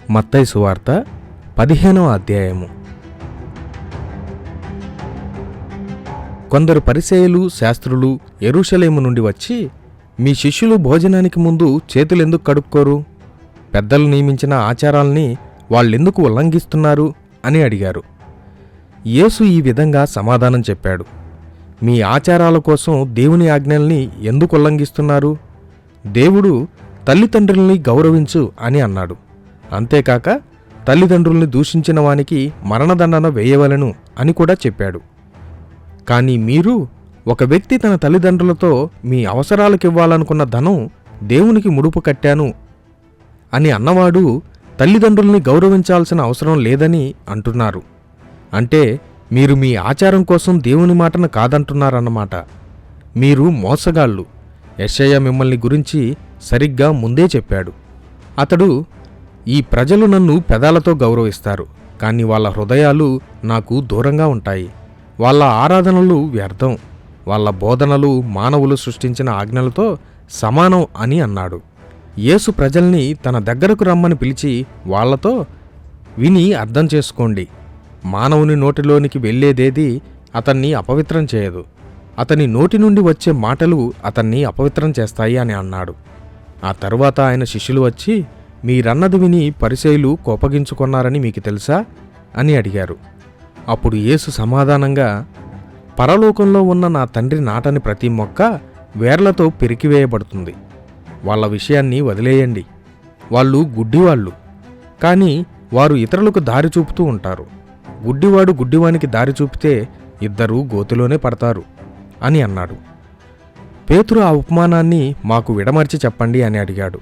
మత్తయి సువార్త 15వ అధ్యాయము. కొందరు పరిసయ్యులు శాస్త్రులు యెరూషలేము నుండి వచ్చి, మీ శిష్యులు భోజనానికి ముందు చేతులెందుకు కడుక్కోరు? పెద్దలు నియమించిన ఆచారాల్ని వాళ్ళెందుకు ఉల్లంఘిస్తున్నారు అని అడిగారు. యేసు ఈ విధంగా సమాధానం చెప్పాడు. మీ ఆచారాల కోసం దేవుని ఆజ్ఞల్ని ఎందుకు ఉల్లంఘిస్తున్నారు? దేవుడు తల్లిదండ్రుల్ని గౌరవించు అని అన్నాడు. అంతేకాక తల్లిదండ్రుల్ని దూషించిన వానికి మరణదండన వేయవలెను అని కూడా చెప్పాడు. కానీ మీరు, ఒక వ్యక్తి తన తల్లిదండ్రులతో మీ అవసరాలకివ్వాలనుకున్న ధనం దేవునికి ముడుపు కట్టాను అని అన్నవాడు తల్లిదండ్రుల్ని గౌరవించాల్సిన అవసరం లేదని అంటున్నారు. అంటే మీరు మీ ఆచారం కోసం దేవుని మాటను కాదంటున్నారన్నమాట. మీరు మోసగాళ్ళు. యెషయా మిమ్మల్ని గురించి సరిగ్గా ముందే చెప్పాడు. అతడు, ఈ ప్రజలు నన్ను పెదాలతో గౌరవిస్తారు, కాని వాళ్ళ హృదయాలు నాకు దూరంగా ఉంటాయి. వాళ్ళ ఆరాధనలు వ్యర్థం, వాళ్ళ బోధనలు మానవులు సృష్టించిన ఆజ్ఞలతో సమానం అని అన్నాడు. యేసు ప్రజల్ని తన దగ్గరకు రమ్మని పిలిచి వాళ్లతో, విని అర్థం చేసుకోండి. మానవుని నోటిలోనికి వెళ్లేదేది అతన్ని అపవిత్రం చేయదు, అతని నోటి నుండి వచ్చే మాటలు అతన్ని అపవిత్రం చేస్తాయి అని అన్నాడు. ఆ తరువాత ఆయన శిష్యులు వచ్చి, మీరన్నది విని పరిసయ్యులు కోపగించుకొన్నారని మీకు తెలుసా అని అడిగారు. అప్పుడు యేసు సమాధానంగా, పరలోకంలో ఉన్న నా తండ్రి నాటని ప్రతి మొక్క వేర్లతో పెరికివేయబడుతుంది. వాళ్ళ విషయాన్ని వదిలేయండి. వాళ్ళు గుడ్డివాళ్ళు, కానీ వారు ఇతరులకు దారి చూపుతూ ఉంటారు. గుడ్డివాడు గుడ్డివానికి దారి చూపితే ఇద్దరూ గోతిలోనే పడతారు అని అన్నాడు. పేతురు ఆ ఉపమానాన్ని మాకు విడమర్చి చెప్పండి అని అడిగాడు.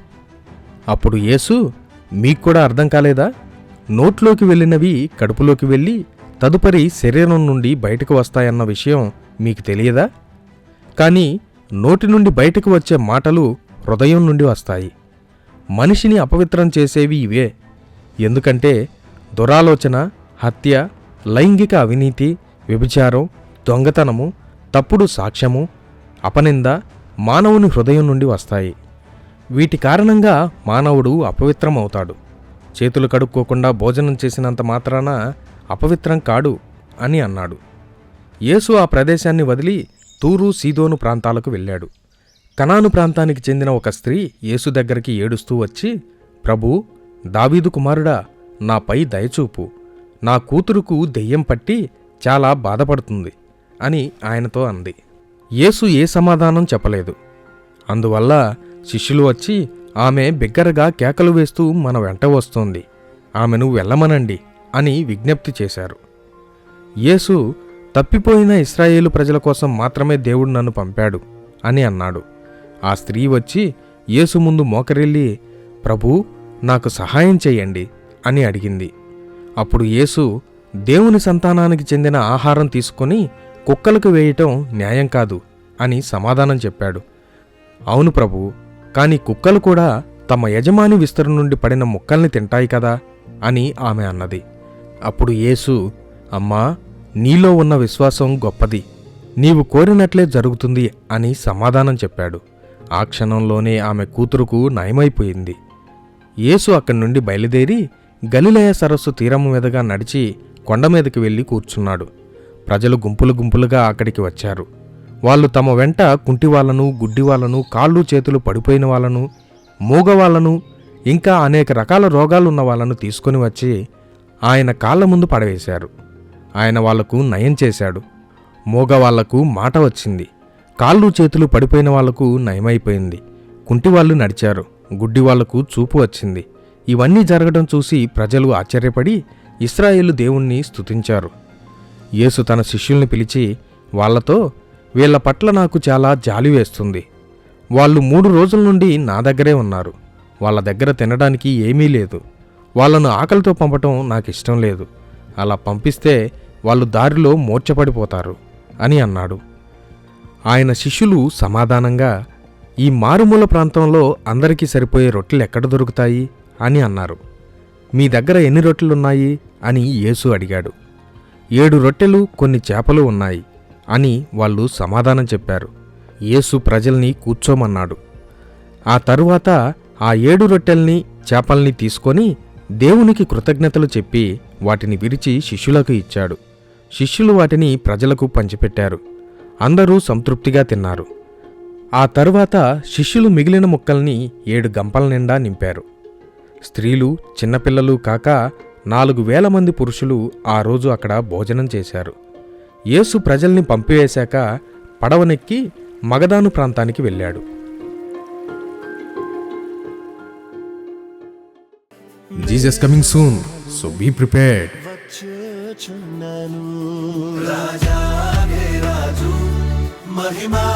అప్పుడు యేసు, మీక్కూడా అర్థం కాలేదా? నోట్లోకి వెళ్ళినవి కడుపులోకి వెళ్ళి తదుపరి శరీరం నుండి బయటకు వస్తాయన్న విషయం మీకు తెలియదా? కానీ నోటి నుండి బయటకు వచ్చే మాటలు హృదయం నుండి వస్తాయి. మనిషిని అపవిత్రం చేసేవి ఇవే. ఎందుకంటే దురాలోచన, హత్య, లైంగిక అవినీతి, వ్యభిచారం, దొంగతనము, తప్పుడు సాక్ష్యము, అపనింద మానవుని హృదయం నుండి వస్తాయి. వీటి కారణంగా మానవుడు అపవిత్రమవుతాడు. చేతులు కడుక్కోకుండా భోజనం చేసినంత మాత్రాన అపవిత్రం కాడు అని అన్నాడు. యేసు ఆ ప్రదేశాన్ని వదిలి తూరు, సీదోను ప్రాంతాలకు వెళ్ళాడు. కనాను ప్రాంతానికి చెందిన ఒక స్త్రీ యేసు దగ్గరికి ఏడుస్తూ వచ్చి, ప్రభూ, దావీదు కుమారుడా, నాపై దయచూపు, నా కూతురుకు దెయ్యం పట్టి చాలా బాధపడుతుంది అని ఆయనతో అంది. యేసు ఏ సమాధానం చెప్పలేదు. అందువల్ల శిష్యులు వచ్చి, ఆమె బిగ్గరగా కేకలు వేస్తూ మన వెంట వస్తోంది, ఆమెను వెళ్ళమనండి అని విజ్ఞప్తి చేశారు. యేసు, తప్పిపోయిన ఇశ్రాయేలు ప్రజల కోసం మాత్రమే దేవుడు నన్ను పంపాడు అని అన్నాడు. ఆ స్త్రీ వచ్చి యేసు ముందు మోకరిల్లి, ప్రభూ, నాకు సహాయం చెయ్యండి అని అడిగింది. అప్పుడు యేసు, దేవుని సంతానానికి చెందిన ఆహారం తీసుకొని కుక్కలకు వేయటం న్యాయం కాదు అని సమాధానం చెప్పాడు. అవును ప్రభూ, కాని కుక్కలు కూడా తమ యజమాని విస్తరు నుండి పడిన ముక్కల్ని తింటాయి కదా అని ఆమె అన్నది. అప్పుడు యేసు, అమ్మా, నీలో ఉన్న విశ్వాసం గొప్పది, నీవు కోరినట్లే జరుగుతుంది అని సమాధానం చెప్పాడు. ఆ క్షణంలోనే ఆమె కూతురుకు నయమైపోయింది. యేసు అక్కడి నుండి బయలుదేరి గలిలయ సరస్సు తీరం మీదుగా నడిచి కొండమీదకి వెళ్ళి కూర్చున్నాడు. ప్రజలు గుంపులు గుంపులుగా అక్కడికి వచ్చారు. వాళ్ళు తమ వెంట కుంటివాళ్లను, గుడ్డివాళ్లను, కాళ్ళు చేతులు పడిపోయిన వాళ్ళను, మూగవాళ్లను, ఇంకా అనేక రకాల రోగాలున్న వాళ్ళను తీసుకుని వచ్చి ఆయన కాళ్ల ముందు పడవేశారు. ఆయన వాళ్లకు నయం చేశాడు. మూగవాళ్లకు మాట వచ్చింది, కాళ్ళు చేతులు పడిపోయిన వాళ్లకు నయమైపోయింది, కుంటివాళ్లు నడిచారు, గుడ్డివాళ్లకు చూపు వచ్చింది. ఇవన్నీ జరగడం చూసి ప్రజలు ఆశ్చర్యపడి ఇశ్రాయేలు దేవుణ్ణి స్తుతించారు. యేసు తన శిష్యుల్ని పిలిచి వాళ్లతో, వీళ్ల పట్ల నాకు చాలా జాలి వేస్తుంది. వాళ్ళు 3 రోజుల నుండి నా దగ్గరే ఉన్నారు. వాళ్ళ దగ్గర తినడానికి ఏమీ లేదు. వాళ్లను ఆకలితో పంపటం నాకిష్టం లేదు. అలా పంపిస్తే వాళ్ళు దారిలో మూర్ఛపడిపోతారు అని అన్నాడు. ఆయన శిష్యులు సమాధానంగా, ఈ మారుమూల ప్రాంతంలో అందరికీ సరిపోయే రొట్టెలు ఎక్కడ దొరుకుతాయి అని అన్నారు. మీ దగ్గర ఎన్ని రొట్టెలున్నాయి అని యేసు అడిగాడు. 7 రొట్టెలు, కొన్ని చేపలు ఉన్నాయి అని వాళ్ళు సమాధానం చెప్పారు. యేసు ప్రజల్ని కూర్చోమన్నాడు. ఆ తరువాత ఆ 7 రొట్టెల్ని చేపల్ని తీసుకొని దేవునికి కృతజ్ఞతలు చెప్పి వాటిని విరిచి శిష్యులకు ఇచ్చాడు. శిష్యులు వాటిని ప్రజలకు పంచిపెట్టారు. అందరూ సంతృప్తిగా తిన్నారు. ఆ తరువాత శిష్యులు మిగిలిన ముక్కల్ని 7 గంపల నిండా నింపారు. స్త్రీలు, చిన్నపిల్లలు కాక 4,000 మంది పురుషులు ఆ రోజు అక్కడ భోజనం చేశారు. యేసు ప్రజల్ని పంపివేశాక పడవనెక్కి మగదాను ప్రాంతానికి వెళ్ళాడు. Jesus coming soon, so be prepared. Mahima